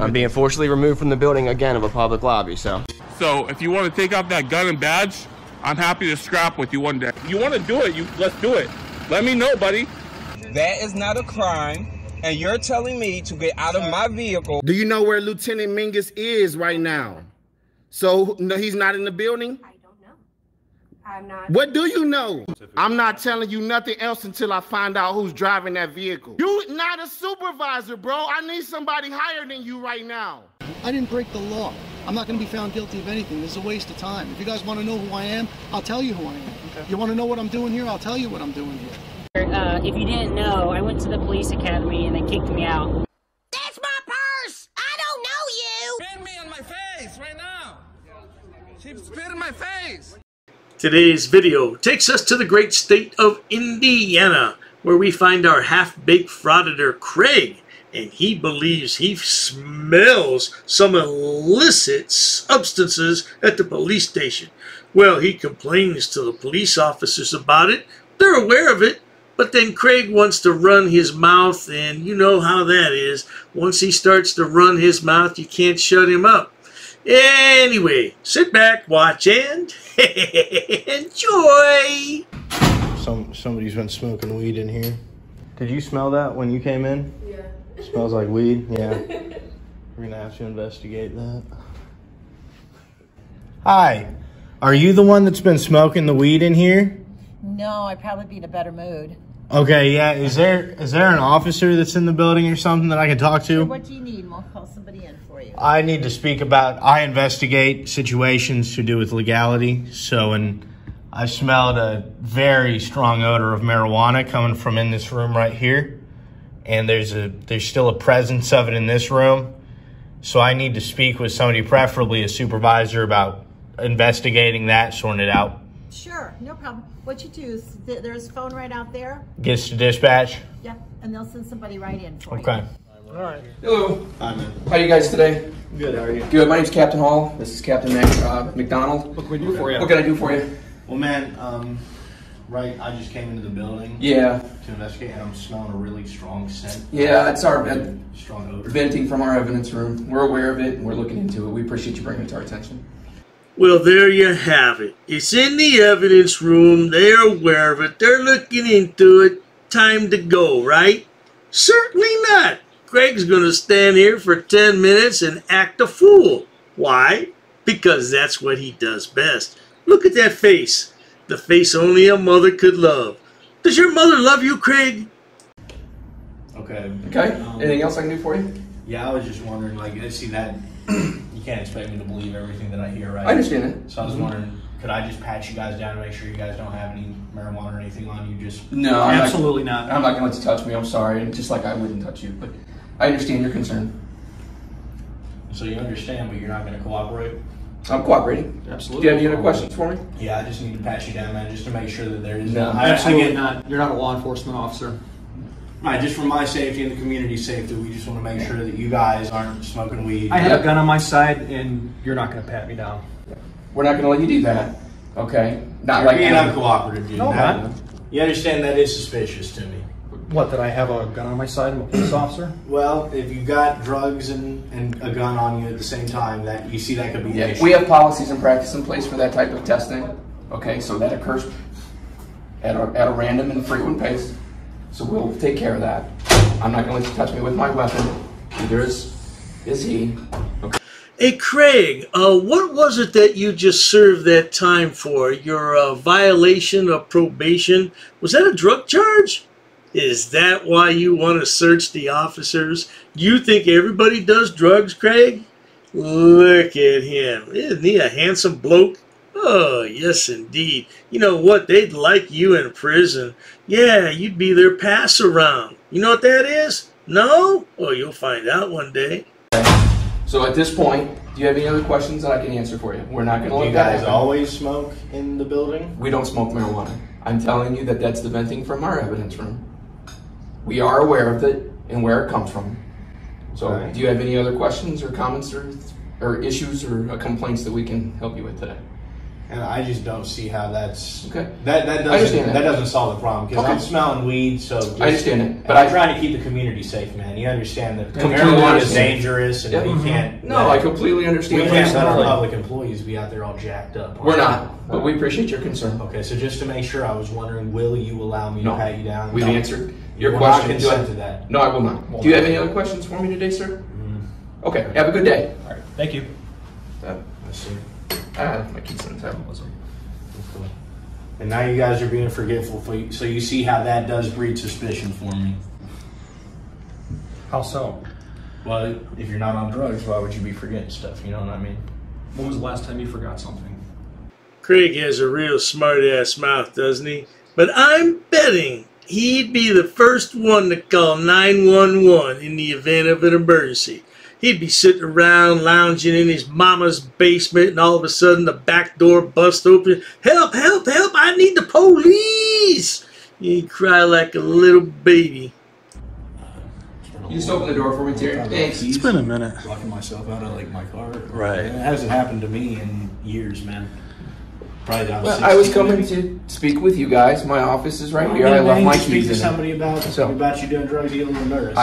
I'm being forcibly removed from the building again of a public lobby, so. So if you want to take out that gun and badge, I'm happy to scrap with you one day. You want to do it, let's do it. Let me know, buddy. That is not a crime, and you're telling me to get out of my vehicle. Do you know where Lieutenant Mingus is right now? So, no, he's not in the building? I don't know. I'm not. What do you know? I'm not telling you nothing else until I find out who's driving that vehicle. You're not a supervisor, bro. I need somebody higher than you right now. I didn't break the law. I'm not going to be found guilty of anything. This is a waste of time. If you guys want to know who I am, I'll tell you who I am. Okay. You want to know what I'm doing here? I'll tell you what I'm doing here. If you didn't know, I went to the police academy and they kicked me out. That's my purse! I don't know you! Spit me on my face right now! She spit in my face! Today's video takes us to the great state of Indiana, where we find our half-baked frauditor Craig, and he believes he smells some illicit substances at the police station. Well, he complains to the police officers about it. They're aware of it, but then Craig wants to run his mouth, and you know how that is. Once he starts to run his mouth, you can't shut him up. Anyway, sit back, watch, and enjoy! Somebody's been smoking weed in here. Did you smell that when you came in? Yeah. It smells like weed? Yeah. We're gonna have to investigate that. Hi. Are you the one that's been smoking the weed in here? No, I'd probably be in a better mood. Okay, yeah. Is there an officer that's in the building or something that I can talk to? What do you need? And we'll call somebody in for you. I need to speak about, I investigate situations to do with legality. So, and I smelled a very strong odor of marijuana coming from in this room right here. And there's still a presence of it in this room. So I need to speak with somebody, preferably a supervisor, about investigating that, sorting it out. Sure, no problem. What you do is, there's a phone right out there. Gets to dispatch? Yeah, and they'll send somebody right in for you. Okay. All right. Hello. Hi, man. How are you guys today? Good, how are you? Good. My name's Captain Hall. This is Captain McDonald. What can we do for you? What can I do for you? Well, man, right, I just came into the building. Yeah. To investigate, and I'm smelling a really strong scent. Yeah, it's our strong odor. venting from our evidence room. We're aware of it, and we're looking into it. We appreciate you bringing it to our attention. Well, there you have it. It's in the evidence room. They're aware of it. They're looking into it. Time to go, right? Certainly not. Craig's going to stand here for 10 minutes and act a fool. Why? Because that's what he does best. Look at that face. The face only a mother could love. Does your mother love you, Craig? Okay. Okay. Anything else I can do for you? Yeah, I was just wondering, like, see that, you can't expect me to believe everything that I hear, right? I understand that. So I was wondering, could I just pat you guys down to make sure you guys don't have any marijuana or anything on you? Just No, absolutely not. I'm not going to let you touch me. I'm sorry. Just like I wouldn't touch you, but I understand your concern. So you understand, but you're not going to cooperate? I'm cooperating. Absolutely. Do you have any other questions for me? Yeah, I just need to pat you down, man, just to make sure that there is No, Absolutely not. You're not a law enforcement officer. Right, just for my safety and the community's safety, we just want to make sure that you guys aren't smoking weed. I have a gun on my side, and you're not going to pat me down. We're not going to let you do that. Okay? Not You're like being that. uncooperative, dude. No, That- man. You understand that is suspicious to me. What, that I have a gun on my side? I'm a police officer? Well, if you got drugs and a gun on you at the same time, that you see that could be an Yeah, issue. we have policies and practice in place for that type of testing. Okay, so that occurs at a random and frequent pace. So we'll take care of that. I'm not going to let you touch me with my weapon. Neither is he. Okay. Hey, Craig, what was it that you just served that time for? Your violation of probation? Was that a drug charge? Is that why you want to search the officers? You think everybody does drugs, Craig? Look at him. Isn't he a handsome bloke? Oh, yes, indeed. You know what? They'd like you in prison. Yeah, you'd be their pass-around. You know what that is? No? Oh, you'll find out one day. So at this point, do you have any other questions that I can answer for you? We're not going to let You that guys happen. always smoke in the building? We don't smoke marijuana. I'm telling you that that's the venting from our evidence room. We are aware of it and where it comes from. So Right. do you have any other questions or comments or issues or complaints that we can help you with today? And I just don't see how that's okay. That doesn't solve the problem because I'm smelling weed. So I understand it, but I'm trying to keep the community safe, man. You understand that marijuana is dangerous, and we can't. No, I completely understand. We can't let our public employees be out there all jacked up. We're not, but we appreciate your concern. Okay, so just to make sure, I was wondering, will you allow me to pat you down? We've answered your question. question. To that. No, I will not. Do you have any other questions for me today, sir? Okay, have a good day. All right, thank you. Let's see. My keys in the table. And now you guys are being forgetful, so you see how that does breed suspicion for me. How so? Well, if you're not on drugs, why would you be forgetting stuff? You know what I mean? When was the last time you forgot something? Craig has a real smart-ass mouth, doesn't he? But I'm betting he'd be the first one to call 911 in the event of an emergency. He'd be sitting around lounging in his mama's basement, and all of a sudden the back door busts open. Help, help, help, I need the police! He'd cry like a little baby. You just open the door for me, Terry. Thanks. It's been a minute. Locking myself out of like my car. Right. It hasn't happened to me in years, man. Probably down Well, I was coming to speak with you guys. My office is right here. I left my keys speak to in somebody about you doing drugs, you don't nervous.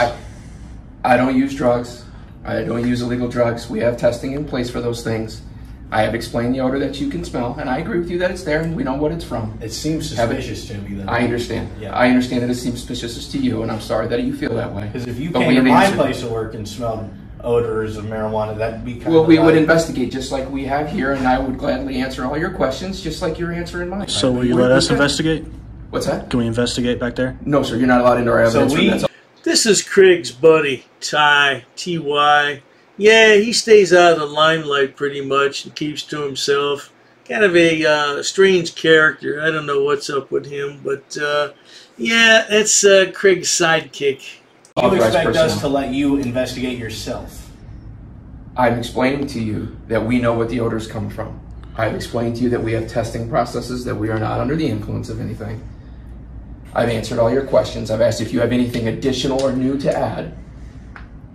I don't use drugs. I don't use illegal drugs. We have testing in place for those things. I have explained the odor that you can smell, and I agree with you that it's there, and we know what it's from. It seems suspicious to me, though. I understand. Yeah. I understand that it seems suspicious to you, and I'm sorry that you feel that way. Because if you came to my place of work and smelled odors of marijuana, that'd be kind of... Well, we would investigate just like we have here, and I would gladly answer all your questions just like you're answering mine. So will you let us investigate? What's that? Can we investigate back there? No, sir. You're not allowed into our evidence room. That's all. This is Craig's buddy, Ty, T-Y. Yeah, he stays out of the limelight pretty much and keeps to himself. Kind of a strange character. I don't know what's up with him, but yeah, that's Craig's sidekick. You expect us to let you investigate yourself? I'm explaining to you that we know what the odors come from. I've explained to you that we have testing processes, that we are not under the influence of anything. I've answered all your questions. I've asked if you have anything additional or new to add.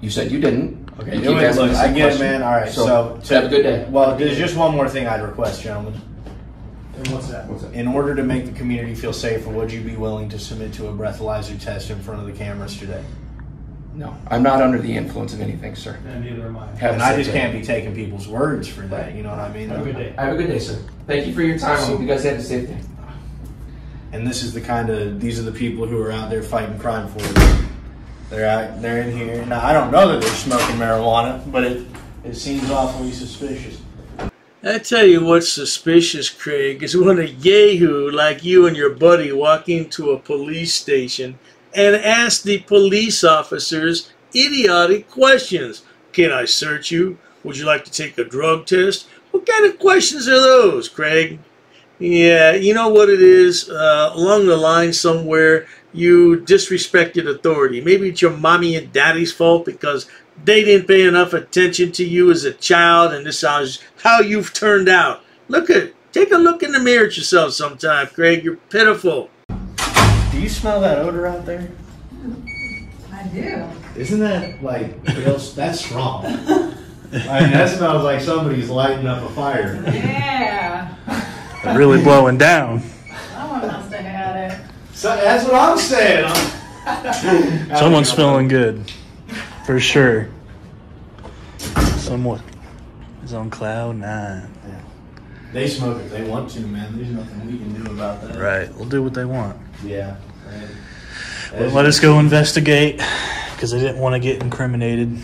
You said you didn't. Okay, look, I get it, man. All right, so have a good day. Well, there's just one more thing I'd request, gentlemen. And what's that? In order to make the community feel safer, would you be willing to submit to a breathalyzer test in front of the cameras today? No, I'm not under the influence of anything, sir. And neither am I. And I just can't be taking people's words for that. You know what I mean? Have a good day. Have a good day, sir. Thank you for your time. I hope you guys have a safe day. And this is these are the people who are out there fighting crime for you. They're in here. Now, I don't know that they're smoking marijuana, but it seems awfully suspicious. I tell you what's suspicious, Craig, is when a yahoo like you and your buddy walk into a police station and ask the police officers idiotic questions. Can I search you? Would you like to take a drug test? What kind of questions are those, Craig? Yeah, you know what it is? Along the line somewhere, you disrespected authority. Maybe it's your mommy and daddy's fault because they didn't pay enough attention to you as a child, and this is how you've turned out. Take a look in the mirror at yourself sometime, Craig. You're pitiful. Do you smell that odor out there? I do. Isn't that like that's strong? I mean, that smells like somebody's lighting up a fire. Yeah. Really blowing down. Someone must have had it. So that's what I'm saying. Someone's smelling good, for sure. Someone is on cloud 9. Yeah. They smoke if they want to, man. There's nothing we can do about that. Right. We'll do what they want. Yeah. Right. Well, let us go investigate because they didn't want to get incriminated.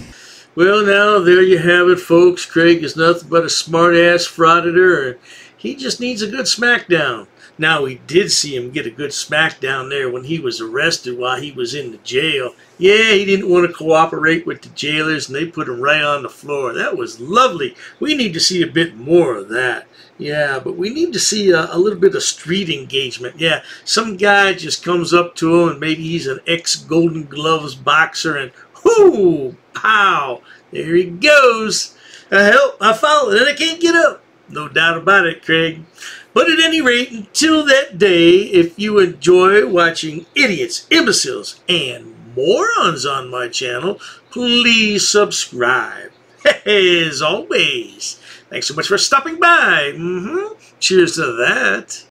Well, now, there you have it, folks. Craig is nothing but a smart-ass frauditor. He just needs a good smackdown. Now, we did see him get a good smackdown there when he was arrested while he was in the jail. Yeah, he didn't want to cooperate with the jailers, and they put him right on the floor. That was lovely. We need to see a bit more of that. Yeah, but we need to see a little bit of street engagement. Yeah, some guy just comes up to him, and maybe he's an ex-Golden Gloves boxer, and whoo, pow, there he goes. Help, I followed, and I can't get up. No doubt about it, Craig. But at any rate, until that day, if you enjoy watching idiots, imbeciles, and morons on my channel, please subscribe. As always, Thanks so much for stopping by. Cheers to that.